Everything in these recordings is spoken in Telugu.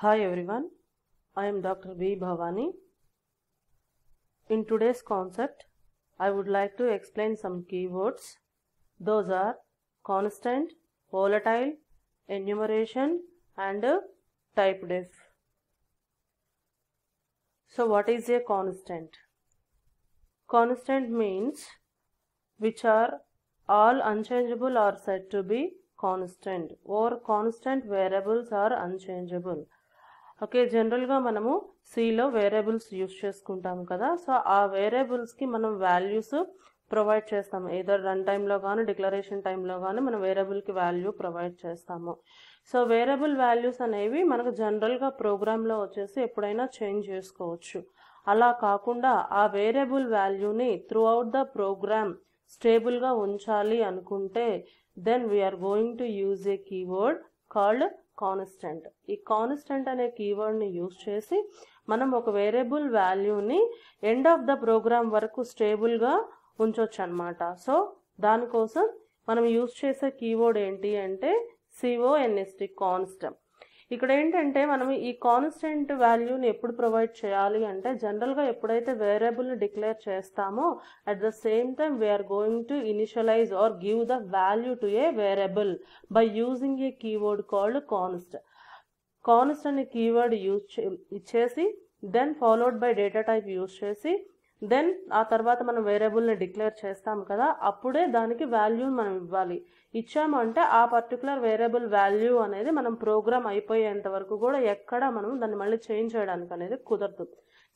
Hi everyone, I am Dr. V. Bhavani. In today's concept, I would like to explain some keywords. Those are constant, volatile, enumeration and typedef. So what is a constant? Constant means which are all unchangeable are said to be constant, or constant variables are unchangeable. Okay, జనరల్గా మనము సిలో వేరియబుల్స్ యూస్ చేసుకుంటాం కదా. సో ఆ వేరియబుల్స్కి మనం వాల్యూస్ ప్రొవైడ్ చేస్తాము. ఏదో రన్ టైంలో కానీ డిక్లరేషన్ టైంలో కానీ మనం వేరియబుల్కి వాల్యూ ప్రొవైడ్ చేస్తాము. సో వేరియబుల్ వాల్యూస్ అనేవి మనకు జనరల్గా ప్రోగ్రాంలో వచ్చేసి ఎప్పుడైనా చేంజ్ చేసుకోవచ్చు. అలా కాకుండా ఆ వేరియబుల్ వాల్యూని త్రూ అవుట్ ద ప్రోగ్రామ్ స్టేబుల్గా ఉంచాలి అనుకుంటే then we are going to use a keyword called constant. ఈ కాన్స్టెంట్ అనే కీవర్డ్ని యూజ్ చేసి మనం ఒక వేరియబుల్ వాల్యూని ఎండ్ ఆఫ్ ద ప్రోగ్రామ్ వరకు స్టేబుల్గా ఉంచవచ్చు అనమాట. సో దానికోసం మనం యూజ్ చేసే కీవర్డ్ ఏంటి అంటే CONST, కాన్స్టెంట్. ఇక్కడ ఏంటంటే మనం ఈ కాన్స్టెంట్ వాల్యూని ఎప్పుడు ప్రొవైడ్ చేయాలి అంటే జనరల్గా ఎప్పుడైతే వేరియబుల్ని డిక్లేర్ చేస్తామో at the same time we are going to initialize or give the value to a variable by using a keyword called const. Const అనే కీవర్డ్ ఇచ్చేసి then followed by data type use చేసి దెన్ ఆ తర్వాత మనం వేరియబుల్ని డిక్లేర్ చేస్తాం కదా, అప్పుడే దానికి వాల్యూని మనం ఇవ్వాలి. ఇచ్చాము అంటే ఆ పర్టికులర్ వేరియబుల్ వాల్యూ అనేది మనం ప్రోగ్రామ్ అయిపోయేంత వరకు కూడా ఎక్కడ మనం దాన్ని మళ్ళీ చేంజ్ చేయడానికి అనేది కుదరదు.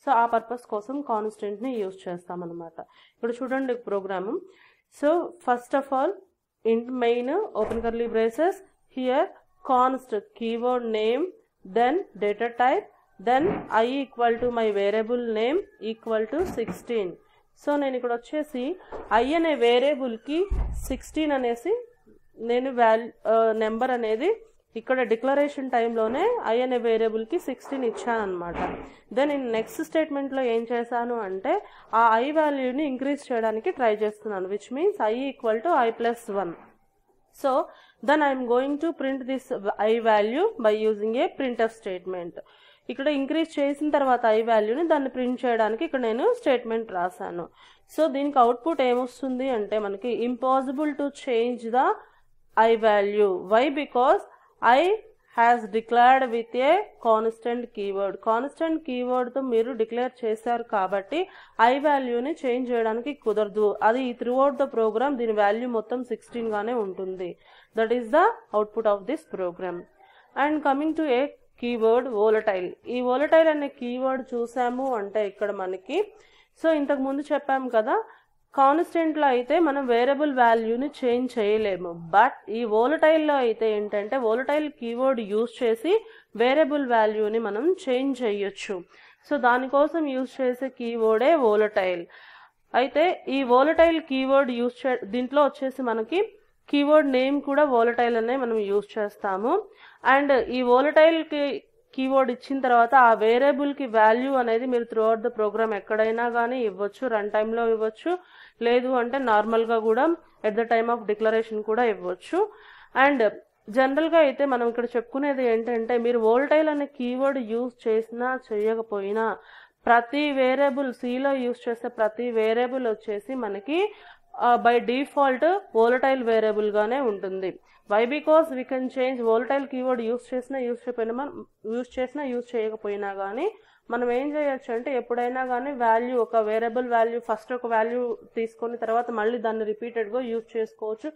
సో ఆ పర్పస్ కోసం కాన్స్టెంట్ని యూజ్ చేస్తామన్నమాట. ఇప్పుడు చూడండి program. So first of all int main open curly braces here const keyword name then data type then I equal to my variable name equal to 16. So నేను ఇక్కడ వచ్చేసి I అనే వేరియబుల్కి 16 అనేసి నేను నెంబర్ అనేది ఇక్కడ డిక్లరేషన్ టైంలోనే I అనే వేరియబుల్కి 16 ఇచ్చాను అనమాట. దెన్ నేను నెక్స్ట్ స్టేట్మెంట్లో ఏం చేశాను అంటే ఆ I వాల్యూని ఇంక్రీజ్ చేయడానికి ట్రై చేస్తున్నాను, which means I equal to I+1. So then I'm going to print this I value by using a printf statement. ఇక్కడ ఇంక్రీజ్ చేసిన తర్వాత I వాల్యూని దాన్ని ప్రింట్ చేయడానికి ఇక్కడ నేను స్టేట్మెంట్ రాశాను. సో దీనికి అవుట్పుట్ ఏమొస్తుంది అంటే మనకి impossible to change the I value. వై? Because I has declared with a constant keyword. Constant కీవర్డ్తో మీరు డిక్లేర్ చేశారు కాబట్టి I వాల్యూని చేంజ్ చేయడానికి కుదరదు. అది త్రూ అవుట్ ద ప్రోగ్రామ్ దీని వాల్యూ మొత్తం 16 గానే ఉంటుంది. That is the output of this program. And coming to a keyword volatile. ఈ వోలటైల్ అనే కీవర్డ్ చూసాము అంటే ఇక్కడ మనకి సో ఇంతకు ముందు చెప్పాము కదా, కాన్స్టెంట్లో అయితే మనం వేరియబుల్ వాల్యూని చేంజ్ చేయలేము. బట్ ఈ వోలటైల్లో అయితే ఏంటంటే వోలటైల్ కీవర్డ్ యూజ్ చేసి వేరియబుల్ వాల్యూని మనం చేంజ్ చేయొచ్చు. సో దానికోసం యూజ్ చేసే కీవర్డే వోలటైల్. అయితే ఈ వోలటైల్ కీవర్డ్ దీంట్లో వచ్చేసి మనకి కీవర్డ్ నేమ్ కూడా వోలటైల్ అనే మనం యూజ్ చేస్తాము. అండ్ ఈ వోలటైల్ కీవర్డ్ ఇచ్చిన తర్వాత ఆ వేరియబుల్కి వాల్యూ అనేది మీరు త్రూ అవుట్ ద ప్రోగ్రామ్ ఎక్కడైనా కానీ ఇవ్వచ్చు, రన్ టైంలో ఇవ్వచ్చు, లేదు అంటే నార్మల్గా కూడా at the time of declaration కూడా ఇవ్వచ్చు. అండ్ జనరల్గా అయితే మనం ఇక్కడ చెప్పుకునేది ఏంటంటే మీరు వోలటైల్ అనే కీవర్డ్ యూజ్ చేసినా చేయకపోయినా ప్రతి వేరియబుల్ సిలో యూజ్ చేసే ప్రతి వేరియబుల్ వచ్చేసి మనకి బై డిఫాల్ట్ వోలటైల్ వేరియబుల్ గానే ఉంటుంది. Why? Because we can change volatile keyword use చేయకపోయినా కానీ మనం ఏం చేయొచ్చు అంటే ఎప్పుడైనా కానీ వాల్యూ ఒక వేరియబుల్ వాల్యూ ఫస్ట్ ఒక వాల్యూ తీసుకొని తర్వాత మళ్ళీ దాన్ని రిపీటెడ్గా యూజ్ చేసుకోవచ్చు,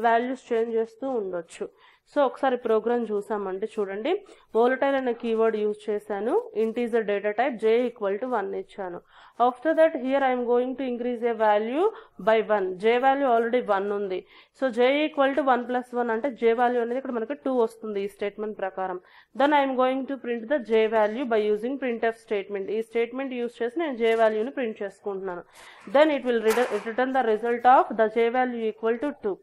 వాల్యూస్ చేంజ్ చేస్తూ ఉండొచ్చు. సో ఒకసారి ప్రోగ్రామ్ చూసామంటే చూడండి, వోలటైల్ అనే కీవర్డ్ యూజ్ చేశాను, integer data type J equal to 1 ఇచ్చాను. After that here I'm going to increase A value by 1. J value already 1 ఉంది. సో J ఈక్వల్ టు 1+1 అంటే J వాల్యూ అనేది ఇక్కడ మనకి 2 వస్తుంది ఈ స్టేట్మెంట్ ప్రకారం. Then I'm going to print the J value by using printf statement. ఈ స్టేట్మెంట్ యూజ్ చేసి నేను J వాల్యూని ప్రింట్ చేసుకుంటున్నాను. Then it will return the result of the J value equal to 2.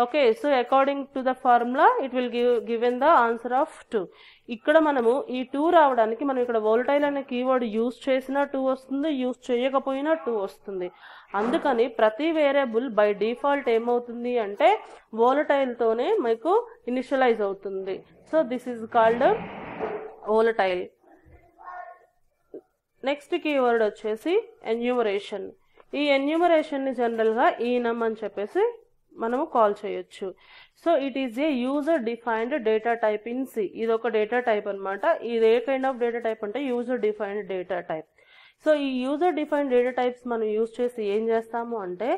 Okay, so according to the formula it will given the answer of 2. ఇక్కడ మనము ఈ 2 రావడానికి మనం ఇక్కడ వోలటైల్ అనే కీవర్డ్ యూజ్ చేసినా 2 వస్తుంది, యూజ్ చేయకపోయినా 2 వస్తుంది. అందుకని ప్రతి వేరియబుల్ బై డిఫాల్ట్ ఏమవుతుంది అంటే వోలటైల్తోనే మీకు ఇనిషియలైజ్ అవుతుంది. So this is called volatile. Next keyword వచ్చేసి ఎన్యూమరేషన్. ఈ ఎన్యూమరేషన్ని జనరల్గా ఈనమ్ అని చెప్పేసి మనము కాల్ చేయొచ్చు. So it is a user defined data type in C. ఇది ఒక డేటా టైప్ అనమాట. ఇది a kind of data type అంటే యూజర్ డిఫైన్డ్ డేటా టైప్. సో ఈ యూజర్ డిఫైన్డ్ డేటా టైప్స్ మనం యూజ్ చేసి ఏం చేస్తాము అంటే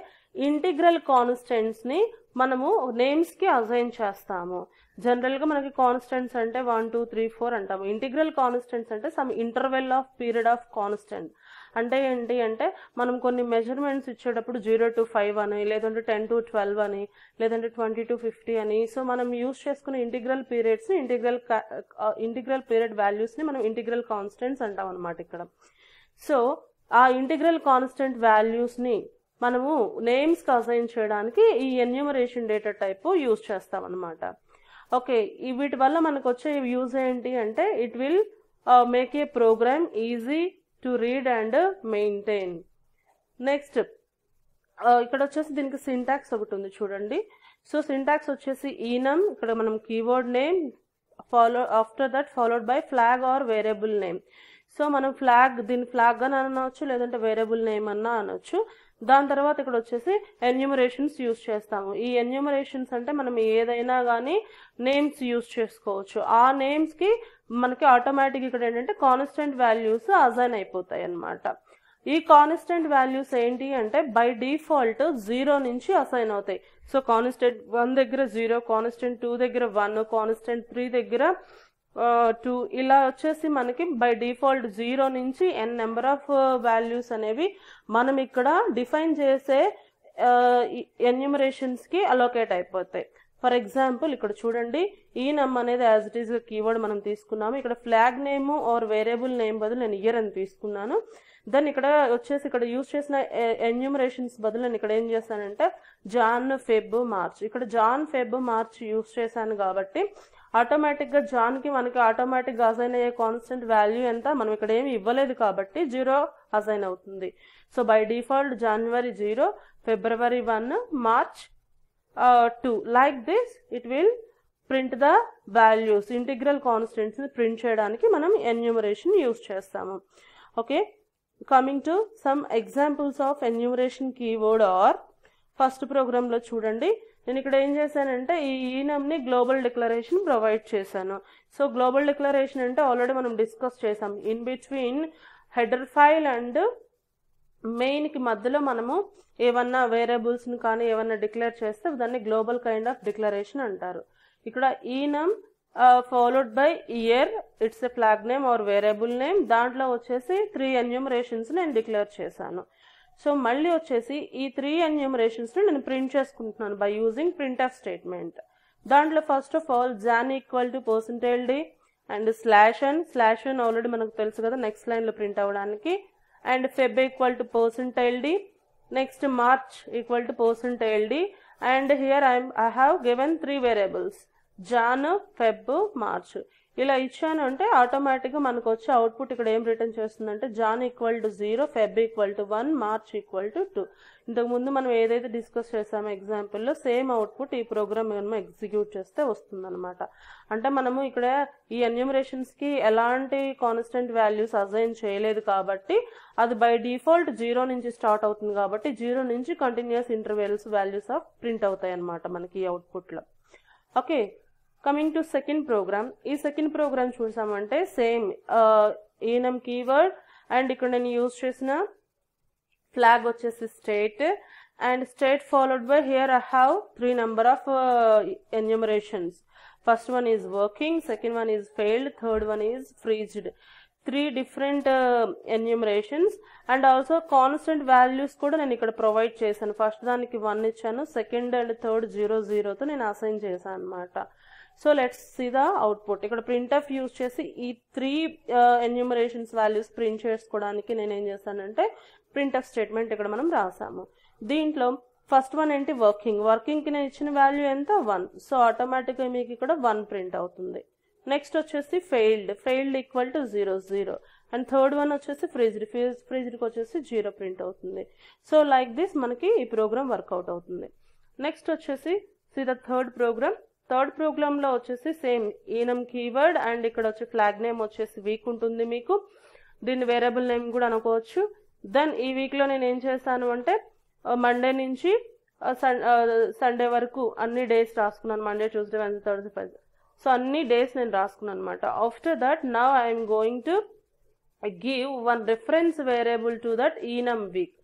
ఇంటిగ్రల్ కాన్స్టెంట్స్ని మనము నేమ్స్కి అసైన్ చేస్తాము. జనరల్గా మనకి కాన్స్టెంట్స్ అంటే 1 2 3 4 అంటాము. ఇంటిగ్రల్ కాన్స్టెంట్స్ అంటే some interval of period of constant. అంటే ఏంటి అంటే మనం కొన్ని మెజర్మెంట్స్ ఇచ్చేటప్పుడు 0 to 5 అని, లేదంటే 10 to 12 అని, లేదంటే 20 to 50 అని. సో మనం యూజ్ చేసుకునే ఇంటిగ్రల్ పీరియడ్స్, ఇంటిగ్రల్ పీరియడ్ వాల్యూస్ని మనం ఇంటిగ్రల్ కాన్స్టెంట్స్ అంటాం అనమాట ఇక్కడ. సో ఆ ఇంటిగ్రల్ కాన్స్టెంట్ వాల్యూస్ని మనము నేమ్స్కి అసైన్ చేయడానికి ఈ ఎన్యూమరేషన్ డేటా టైప్ యూజ్ చేస్తాం అనమాట. ఓకే, వీటి వల్ల మనకు వచ్చే యూజ్ ఏంటి అంటే it will make a program easy to read and maintain. Next ఇక్కడ వచ్చేసి దీనికి సింటాక్స్ ఒకటి ఉంది చూడండి. సో సింటాక్స్ వచ్చేసి ఈనమ్, ఇక్కడ మనం keyword name after that followed by flag or variable name. So మనం దీన్ని ఫ్లాగ్ అని అనవచ్చు, లేదంటే వేరియబుల్ నేమ్ అన్నా అనొచ్చు. దాని తర్వాత ఇక్కడ వచ్చేసి ఎన్యూమరేషన్స్ యూజ్ చేస్తాము. ఈ ఎన్యూమరేషన్స్ అంటే మనం ఏదైనా కానీ నేమ్స్ యూజ్ చేసుకోవచ్చు. ఆ నేమ్స్కి మనకి ఆటోమేటిక్ ఇక్కడ ఏంటంటే కాన్స్టెంట్ వాల్యూస్ అసైన్ అయిపోతాయి అన్నమాట. ఈ కాన్స్టెంట్ వాల్యూస్ ఏంటి అంటే బై డిఫాల్ట్ 0 నుంచి అసైన్ అవుతాయి. సో కాన్స్టెంట్ 1 దగ్గర 0, కాన్స్టెంట్ 2 దగ్గర 1, కాన్స్టెంట్ 3 దగ్గర 2, ఇలా వచ్చేసి మనకి బై డిఫాల్ట్ 0 నుంచి n నెంబర్ ఆఫ్ వాల్యూస్ అనేవి మనం ఇక్కడ డిఫైన్ చేసే ఎన్యూమరేషన్స్కి అలోకేట్ అయిపోతాయి. ఫర్ ఎగ్జాంపుల్ ఇక్కడ చూడండి, ఈ నమ్ అనేది యాజ్ ఇట్ ఈస్ కీవర్డ్ మనం తీసుకున్నాము. ఇక్కడ flag name or variable name బదులు నేను ఇయర్ అని తీసుకున్నాను. దెన్ ఇక్కడ వచ్చేసి ఇక్కడ యూజ్ చేసిన ఎన్యూమరేషన్స్ బదులు నేను ఇక్కడ ఏం చేశానంటే జాన్, ఫెబ్, మార్చ్. ఇక్కడ జాన్, ఫెబ్, మార్చ్ యూజ్ చేశాను కాబట్టి ఆటోమేటిక్గా జాన్కి మనకి ఆటోమేటిక్గా అసైన్ అయ్యే కాన్స్టెంట్ వాల్యూ ఎంత, మనం ఇక్కడ ఏమి ఇవ్వలేదు కాబట్టి 0 అసైన్ అవుతుంది. So by default January 0, February 1, March 2. Like this it will print the values. Integral కాన్స్టెంట్స్ని ప్రింట్ చేయడానికి మనం ఎన్యూమరేషన్ యూజ్ చేస్తాము. Okay, coming to some examples of enumeration keyword or first ప్రోగ్రాంలో చూడండి, నేను ఇక్కడ ఏం చేశానంటే ఈ ఈనమ్ని గ్లోబల్ డిక్లరేషన్ ప్రొవైడ్ చేశాను. సో గ్లోబల్ డిక్లరేషన్ అంటే ఆల్రెడీ మనం డిస్కస్ చేసాం. In between header file and మెయిన్కి మధ్యలో మనము ఏమన్నా వేరియబుల్స్ని కానీ ఏమన్నా డిక్లేర్ చేస్తే దాన్ని గ్లోబల్ కైండ్ ఆఫ్ డిక్లరేషన్ అంటారు. ఇక్కడ ఈనమ్ followed by year, it's a flag name or variable name. దాంట్లో వచ్చేసి 3 ఎన్యూమరేషన్స్ నేను డిక్లేర్ చేశాను. సో మళ్ళీ వచ్చేసి ఈ 3 ఎన్యూమరేషన్స్ని నేను ప్రింట్ చేసుకుంటున్నాను బై యూజింగ్ ప్రింట్ఎఫ్ స్టేట్మెంట్. దాంట్లో first of all Jan equal to %d and /n already మనకు తెలుసు కదా నెక్స్ట్ లైన్లో ప్రింట్ అవ్వడానికి, and Feb equal to %d, next March equal to %d, and here I have given 3 variables Jan, Feb, March. ఇలా ఇచ్చాను అంటే ఆటోమేటిక్గా మనకు వచ్చే అవుట్పుట్ ఇక్కడ ఏం రిటర్న్ చేస్తుందంటే Jan equal to 0, Feb equal to 1, March equal to 2. ఇంతకుముందు మనం ఏదైతే డిస్కస్ చేసామో ఎగ్జాంపుల్లో సేమ్ అవుట్పుట్ ఈ ప్రోగ్రామ్ మనం ఎగ్జిక్యూట్ చేస్తే వస్తుందన్నమాట. అంటే మనము ఇక్కడ ఈ ఎన్యూమరేషన్స్కి ఎలాంటి కాన్స్టెంట్ వాల్యూస్ అసైన్ చేయలేదు కాబట్టి అది బై డిఫాల్ట్ 0 నుంచి స్టార్ట్ అవుతుంది కాబట్టి 0 నుంచి continuous intervals values of print అవుతాయి అన్నమాట మనకి ఈ అవుట్పుట్లో. Okay, coming to second program. ఈ సెకండ్ ప్రోగ్రామ్ చూసామంటే సేమ్ ఈనమ్ కీవర్డ్ అండ్ ఇక్కడ నేను యూజ్ చేసిన ఫ్లాగ్ వచ్చేసి state, and state followed by here I have 3 number of enumerations. First one is working, second one is failed, third one is freezed. 3 different enumerations and also constant values కూడా నేను ఇక్కడ ప్రొవైడ్ చేశాను. ఫస్ట్ దానికి 1 ఇచ్చాను, సెకండ్ అండ్ థర్డ్ 0 0తో నేను అసైన్ చేశాను అనమాట. So let's see the output. ఇక్కడ ప్రింట్ఎఫ్ యూజ్ చేసి ఈ 3 ఎన్యూమరేషన్స్ వాల్యూస్ ప్రింట్ చేసుకోవడానికి నేను ఏం చేశానంటే ప్రింట్ఎఫ్ స్టేట్మెంట్ ఇక్కడ మనం రాసాము. దీంట్లో ఫస్ట్ వన్ ఏంటి వర్కింగ్కి నేను ఇచ్చిన వాల్యూ ఎంత 1. సో ఆటోమేటిక్గా మీకు ఇక్కడ 1 ప్రింట్ అవుతుంది. నెక్స్ట్ వచ్చేసి failed equal to 0 0, and third one వచ్చేసి ఫ్రీజ్డ్కి వచ్చేసి 0 ప్రింట్ అవుతుంది. సో లైక్ దిస్ మనకి ఈ ప్రోగ్రామ్ వర్కౌట్ అవుతుంది. నెక్స్ట్ వచ్చేసి see the third program. Third ప్రోగ్రామ్లో వచ్చేసి సేమ్ enum కీవర్డ్ అండ్ ఇక్కడ వచ్చి ఫ్లాగ్ నేమ్ వచ్చేసి వీక్ ఉంటుంది మీకు. దీన్ని వేరియబుల్ నేమ్ కూడా అనుకోవచ్చు. దెన్ ఈ వీక్లో నేను ఏం చేశాను అంటే మండే నుంచి సండే వరకు అన్ని డేస్ రాసుకున్నాను. Monday, Tuesday, Wednesday, Thursday, Friday. So అన్ని డేస్ నేను రాసుకున్నాను అనమాట. After that now I'm going to give one reference variable to that enum week.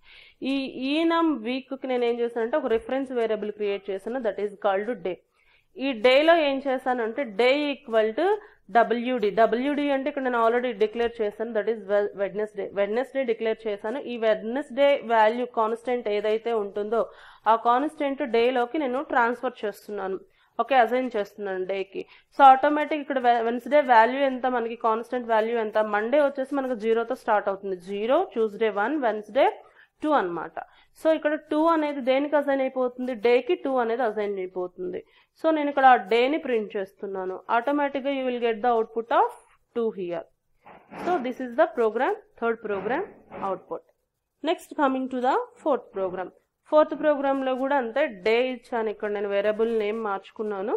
ఈ enum వీక్కి నేను ఏం చేశానంటే ఒక రిఫరెన్స్ వేరియబుల్ క్రియేట్ చేశాను, దట్ ఈస్ కాల్డ్ డే. ఈ డేలో ఏం చేశానంటే డే ఈక్వల్ టు WD అంటే ఇక్కడ నేను ఆల్రెడీ డిక్లేర్ చేశాను, దట్ ఈస్ వెడ్నెస్డే డిక్లేర్ చేశాను. ఈ వెడ్నెస్డే వాల్యూ కాన్స్టెంట్ ఏదైతే ఉంటుందో ఆ కాన్స్టెంట్ డేలోకి నేను ట్రాన్స్ఫర్ చేస్తున్నాను. ఓకే, అసైన్ చేస్తున్నాను డేకి. సో ఆటోమేటిక్ ఇక్కడ వెన్స్డే వాల్యూ ఎంత, మనకి కాన్స్టెంట్ వాల్యూ ఎంత, మండే వచ్చేసి మనకు 0తో స్టార్ట్ అవుతుంది. 0, ట్యూస్డే 1, వెన్స్డే 2 అనమాట. సో ఇక్కడ 2 అనేది దేనికి అసైన్ అయిపోతుంది, డేకి 2 అనేది అసైన్ అయిపోతుంది. సో నేను ఇక్కడ ఆ డేని ప్రింట్ చేస్తున్నాను. ఆటోమేటిక్గా you will get the output of 2 here. So this is the program, third program output. Next coming to the fourth program. Fourth ప్రోగ్రామ్లో కూడా అంతే, డే ఇచ్చాను. ఇక్కడ నేను వేరియబుల్ నేమ్ మార్చుకున్నాను.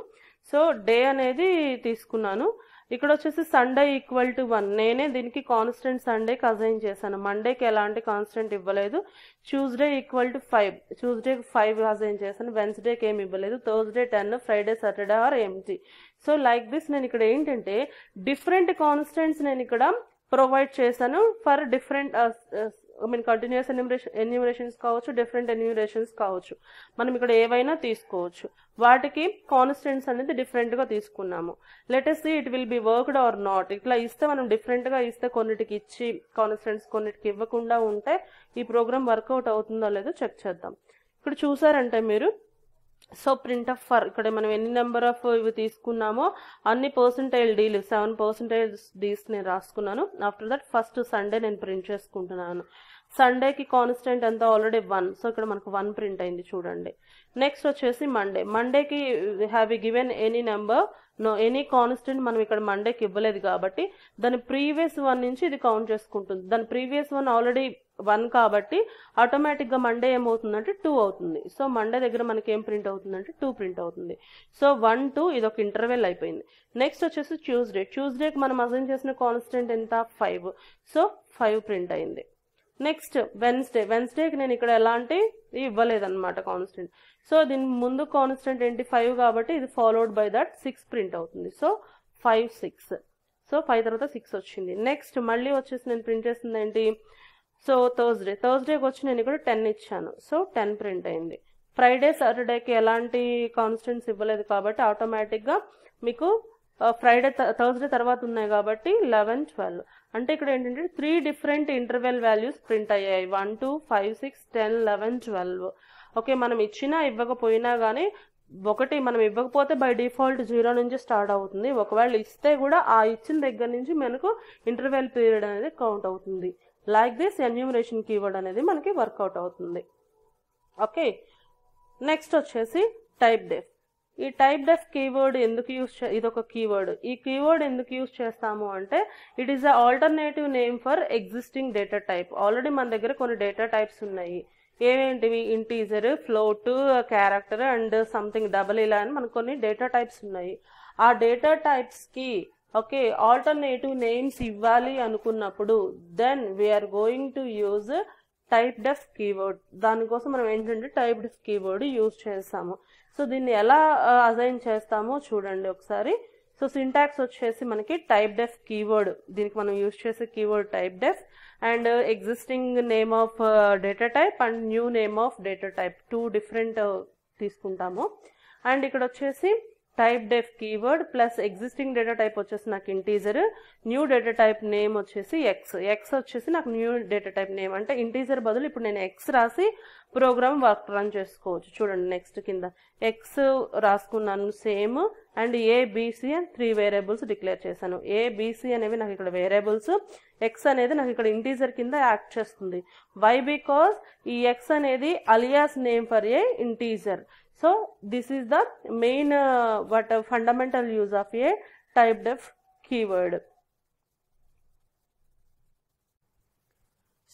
సో డే అనేది తీసుకున్నాను. ఇక్కడ వచ్చేసి సండే ఈక్వల్ టు 1, నేనే దీనికి కాన్స్టెంట్ సండేకి అసైన్ చేశాను. మండేకి ఎలాంటి కాన్స్టెంట్ ఇవ్వలేదు. ట్యూస్డే ఈక్వల్ టు 5, ట్యూస్డేకి 5 అసైన్ చేశాను. వెన్స్డేకి ఏమి ఇవ్వలేదు. Thursday 10, Friday, Saturday or empty. So like this నేను ఇక్కడ ఏంటంటే డిఫరెంట్ కాన్స్టెంట్స్ నేను ఇక్కడ ప్రొవైడ్ చేశాను ఫర్ డిఫరెంట్ కంటిన్యూస్ ఎన్యూమరేషన్స్ కావచ్చు, డిఫరెంట్ ఎన్యూమరేషన్స్ కావచ్చు. మనం ఇక్కడ ఏవైనా తీసుకోవచ్చు. వాటికి కాన్స్టెంట్స్ అనేది డిఫరెంట్గా తీసుకున్నాము. Let's see it will be worked or not. ఇట్లా ఇస్తే మనం డిఫరెంట్గా ఇస్తే కొన్నిటికి ఇచ్చి కాన్స్టెంట్స్ కొన్నిటికి ఇవ్వకుండా ఉంటే ఈ ప్రోగ్రామ్ వర్కౌట్ అవుతుందో లేదో చెక్ చేద్దాం. ఇక్కడ చూసారంటే మీరు, సో ప్రింట్ ఫర్ ఇక్కడ మనం ఎన్ని నెంబర్ ఆఫ్ ఇవి తీసుకున్నామో అన్ని పర్సెంటైల్ డీలు 7% డీస్ నేను రాసుకున్నాను. ఆఫ్టర్ దట్ ఫస్ట్ సండే నేను ప్రింట్ చేసుకుంటున్నాను. సండేకి కాన్స్టెంట్ ఎంత, ఆల్రెడీ 1. సో ఇక్కడ మనకు 1 ప్రింట్ అయింది చూడండి. నెక్స్ట్ వచ్చేసి మండేకి have you given any number, no, any constant మనం ఇక్కడ మండేకి ఇవ్వలేదు కాబట్టి దాని ప్రీవియస్ 1 నుంచి ఇది కౌంట్ చేసుకుంటుంది. దాని ప్రీవియస్ 1 ఆల్రెడీ 1 కాబట్టి ఆటోమేటిక్గా మండే ఏమవుతుందంటే 2 అవుతుంది. సో మండే దగ్గర మనకి ఏం ప్రింట్ అవుతుందంటే 2 ప్రింట్ అవుతుంది. సో 1, 2 ఇది ఒక ఇంటర్వెల్ అయిపోయింది. నెక్స్ట్ వచ్చేసి ట్యూస్డేకి మనం అసైన్ చేసిన కాన్స్టెంట్ ఎంత, 5. సో 5 ప్రింట్ అయింది. నెక్స్ట్ వెన్స్డేకి నేను ఇక్కడ ఎలాంటి ఇవ్వలేదన్నమాట కాన్స్టెంట్. సో దీని ముందు కాన్స్టెంట్ ఏంటి, 5 కాబట్టి ఇది ఫాలోడ్ బై దట్ 6 ప్రింట్ అవుతుంది. సో 5, 6. సో 5 తర్వాత 6 వచ్చింది. నెక్స్ట్ మళ్ళీ వచ్చేసి నేను ప్రింట్ చేసింది ఏంటి, సో థర్స్డేకి వచ్చి నేను ఇక్కడ 10 ఇచ్చాను. సో 10 ప్రింట్ అయింది. ఫ్రైడే, సాటర్డేకి ఎలాంటి కాన్స్టెంట్స్ ఇవ్వలేదు కాబట్టి ఆటోమేటిక్గా మీకు థర్స్డే తర్వాత ఉన్నాయి కాబట్టి 11, 12. అంటే ఇక్కడ ఏంటంటే 3 డిఫరెంట్ ఇంటర్వెల్ వాల్యూస్ ప్రింట్ అయ్యాయి. 1, 2, 5, 6, 10, 11, 12. ఓకే, మనం ఇచ్చినా ఇవ్వకపోయినా కానీ ఒకటి మనం ఇవ్వకపోతే బై డిఫాల్ట్ 0 నుంచి స్టార్ట్ అవుతుంది. ఒకవేళ ఇస్తే కూడా ఆ ఇచ్చిన దగ్గర నుంచి మనకు ఇంటర్వెల్ పీరియడ్ అనేది కౌంట్ అవుతుంది. లైక్ దిస్ ఎన్యూమరేషన్ కీవర్డ్ అనేది మనకి వర్కౌట్ అవుతుంది. ఓకే, నెక్స్ట్ వచ్చేసి టైప్ డెఫ్. ఈ టైప్ డెఫ్ కీవర్డ్ ఎందుకు ఇదొక కీవర్డ్. ఈ కీవర్డ్ ఎందుకు యూజ్ చేస్తాము అంటే it is a alternative name for existing data type. ఆల్రెడీ మన దగ్గర కొన్ని డేటా టైప్స్ ఉన్నాయి. ఏమేంటివి, integer, float, character and something double, ఇలా అని మనకు కొన్ని డేటా టైప్స్ ఉన్నాయి. ఆ డేటా టైప్స్కి ఓకే ఆల్టర్నేటివ్ నేమ్స్ ఇవ్వాలి అనుకున్నప్పుడు then we are going to use typedef keyword. దానికోసం మనం ఏంటంటే టైప్ డెఫ్ కీవర్డ్ యూజ్ చేస్తాము. సో దీన్ని ఎలా అసైన్ చేస్తామో చూడండి ఒకసారి. సో సింటాక్స్ వచ్చేసి మనకి టైప్ డెఫ్ కీవర్డ్, దీనికి మనం యూజ్ చేసే keyword typedef and existing name of data type and new name of data type 2 different తీసుకుంటాము. అండ్ ఇక్కడ వచ్చేసి typedef keyword plus existing data type వచ్చేసి నాకు integer, new data type name వచ్చేసి ఎక్స్ వచ్చేసి నాకు న్యూ డేటా టైప్ నేమ్. అంటే ఇంటీజర్ బదులు ఇప్పుడు నేను ఎక్స్ రాసి ప్రోగ్రామ్ వర్క్ రన్ చేసుకోవచ్చు. చూడండి నెక్స్ట్ కింద ఎక్స్ రాసుకున్నాను సేమ్ అండ్ ఏబిసి అని 3 వేరియబుల్స్ డిక్లేర్ చేశాను. ఏబిసి అనేవి నాకు ఇక్కడ వేరియబుల్స్, ఎక్స్ అనేది నాకు ఇక్కడ ఇంటీజర్ కింద యాక్ట్ చేస్తుంది. వై బికాస్ ఈ ఎక్స్ అనేది alias name for a integer. So this is the main fundamental use of a type def keyword.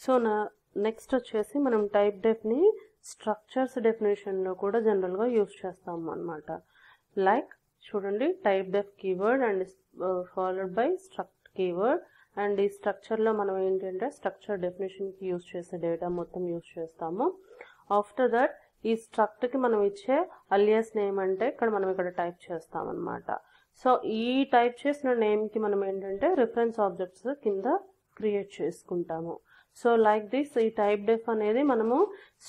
So next వచ్చేసి మనం టైప్ డెఫ్ ని స్ట్రక్చర్స్ డెఫినేషన్ లో కూడా జనరల్ గా యూజ్ చేస్తాం అన్నమాట. లైక్ చూడండి type deaf keyword and followed by struct keyword. And ఈ స్ట్రక్చర్లో మనం ఏంటంటే స్ట్రక్చర్ డెఫినేషన్కి యూజ్ చేసే డేటా మొత్తం యూజ్ చేస్తాము. ఆఫ్టర్ దట్ ఈ స్ట్రక్ట్కి మనం ఇచ్చే అలియాస్ నేమ్ అంటే మనం ఇక్కడ టైప్ చేస్తామన్నమాట. సో ఈ టైప్ చేసిన నేమ్కి మనం ఏంటంటే రిఫరెన్స్ ఆబ్జెక్ట్స్ కింద క్రియేట్ చేసుకుంటాము. సో లైక్ దిస్ ఈ టైప్ డెఫ్ అనేది మనము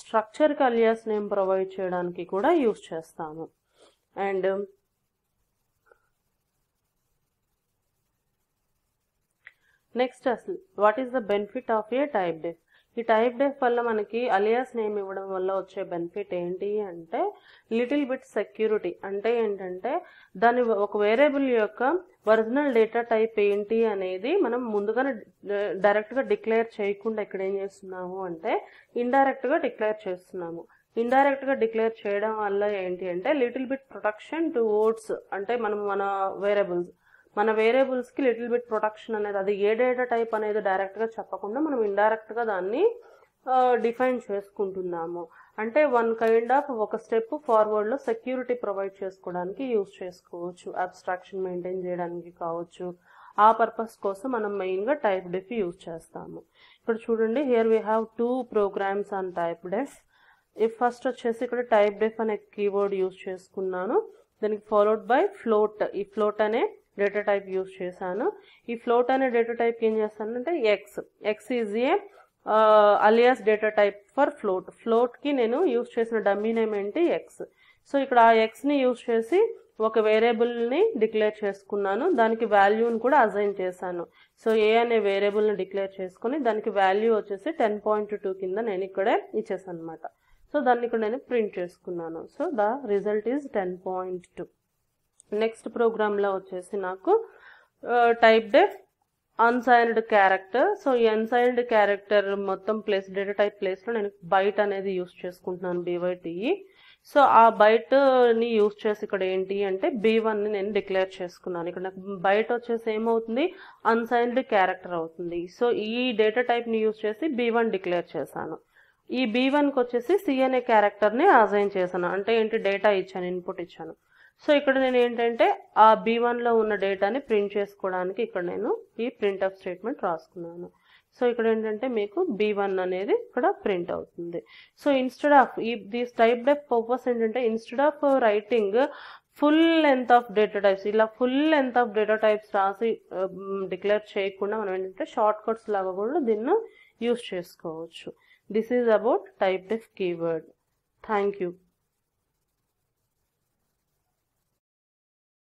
స్ట్రక్చర్కి అలియాస్ నేమ్ ప్రొవైడ్ చేయడానికి కూడా యూజ్ చేస్తాము. అండ్ నెక్స్ట్ అసలు what is the benefit of a typedef? ఈ టైప్ డెఫ్ వల్ల మనకి అలియాస్ నేమ్ ఇవ్వడం వల్ల వచ్చే బెనిఫిట్ ఏంటి అంటే లిటిల్ బిట్ సెక్యూరిటీ. అంటే ఏంటంటే దాని ఒక వేరియబుల్ యొక్క ఒరిజినల్ డేటా టైప్ ఏంటి అనేది మనం ముందుగానే డైరెక్ట్గా డిక్లేర్ చేయకుండా ఇక్కడ ఏం చేస్తున్నాము అంటే ఇండైరెక్ట్గా డిక్లేర్ చేస్తున్నాము. ఇండైరెక్ట్గా డిక్లేర్ చేయడం వల్ల ఏంటి అంటే లిటిల్ బిట్ ప్రొటెక్షన్ టువర్డ్స్ అంటే మనం మన వేరియబుల్స్కి లిటిల్ బిట్ ప్రొటెక్షన్ అనేది అది ఏ డేటా టైప్ అనేది డైరెక్ట్గా చెప్పకుండా మనం ఇండైరెక్ట్గా దాన్ని డిఫైన్ చేసుకుంటున్నాము. అంటే వన్ కైండ్ ఆఫ్ ఒక స్టెప్ ఫార్వర్డ్లో సెక్యూరిటీ ప్రొవైడ్ చేసుకోవడానికి యూజ్ చేసుకోవచ్చు, అబ్స్ట్రాక్షన్ మెయింటైన్ చేయడానికి కావచ్చు. ఆ పర్పస్ కోసం మనం మెయిన్గా టైప్ డెఫ్ యూజ్ చేస్తాము. ఇప్పుడు చూడండి here we have 2 programs on type def. First వచ్చేసి ఇక్కడ టైప్ డెఫ్ అనే కీవర్డ్ యూజ్ చేసుకున్నాను. దానికి ఫాలోడ్ బై ఫ్లోట్. ఈ ఫ్లోట్ అనే డేటా టైప్ యూజ్ చేశాను. ఈ ఫ్లోట్ అనే డేటా టైప్ ఏం చేస్తానంటే X is a alias data type for float. ఫ్లోట్కి నేను యూజ్ చేసిన డమ్మీ నేమ్ ఏంటి ఎక్స్. సో ఇక్కడ ఆ ఎక్స్ని యూజ్ చేసి ఒక వేరియబుల్ని డిక్లేర్ చేసుకున్నాను, దానికి వాల్యూని కూడా అసైన్ చేశాను. సో ఏ అనే వేరియబుల్ని డిక్లేర్ చేసుకుని దానికి వాల్యూ వచ్చేసి 10.2 కింద నేను ఇక్కడే ఇచ్చేసాను అనమాట. సో దాన్ని ఇక్కడ నేను ప్రింట్ చేసుకున్నాను. So the result is 10.2. Next ప్రోగ్రామ్లో వచ్చేసి నాకు టైప్ డెఫ్ అన్సైన్డ్ క్యారెక్టర్. సో ఈ అన్సైన్డ్ క్యారెక్టర్ మొత్తం ప్లేస్ డేటా టైప్ ప్లేస్లో నేను బైట్ అనేది యూజ్ చేసుకుంటున్నాను, BYTE. సో ఆ బైట్ని యూజ్ చేసి ఇక్కడ ఏంటి అంటే B1ని నేను డిక్లేర్ చేసుకున్నాను. ఇక్కడ నాకు బైట్ వచ్చేసి ఏమవుతుంది అన్సైన్డ్ క్యారెక్టర్ అవుతుంది. సో ఈ డేటా టైప్ని యూజ్ చేసి B1 డిక్లేర్ చేశాను. ఈ B1కి వచ్చేసి C అనే క్యారెక్టర్ని అసైన్ చేశాను. అంటే ఏంటి డేటా ఇచ్చాను, ఇన్పుట్ ఇచ్చాను. సో ఇక్కడ నేను ఏంటంటే ఆ B1లో ఉన్న డేటాని ప్రింట్ చేసుకోవడానికి ఇక్కడ నేను ఈ ప్రింట్ఎఫ్ స్టేట్మెంట్ రాసుకున్నాను. సో ఇక్కడ ఏంటంటే మీకు B1 అనేది ఇక్కడ ప్రింట్ అవుతుంది. So instead of these type def purpose ఏంటంటే instead of writing full length of data types, ఇలా full length of data types రాసి డిక్లేర్ చేయకుండా మనం ఏంటంటే షార్ట్ కట్స్ లాగా కూడా దీన్ని యూజ్ చేసుకోవచ్చు. This is about type deaf keyword. Thank you.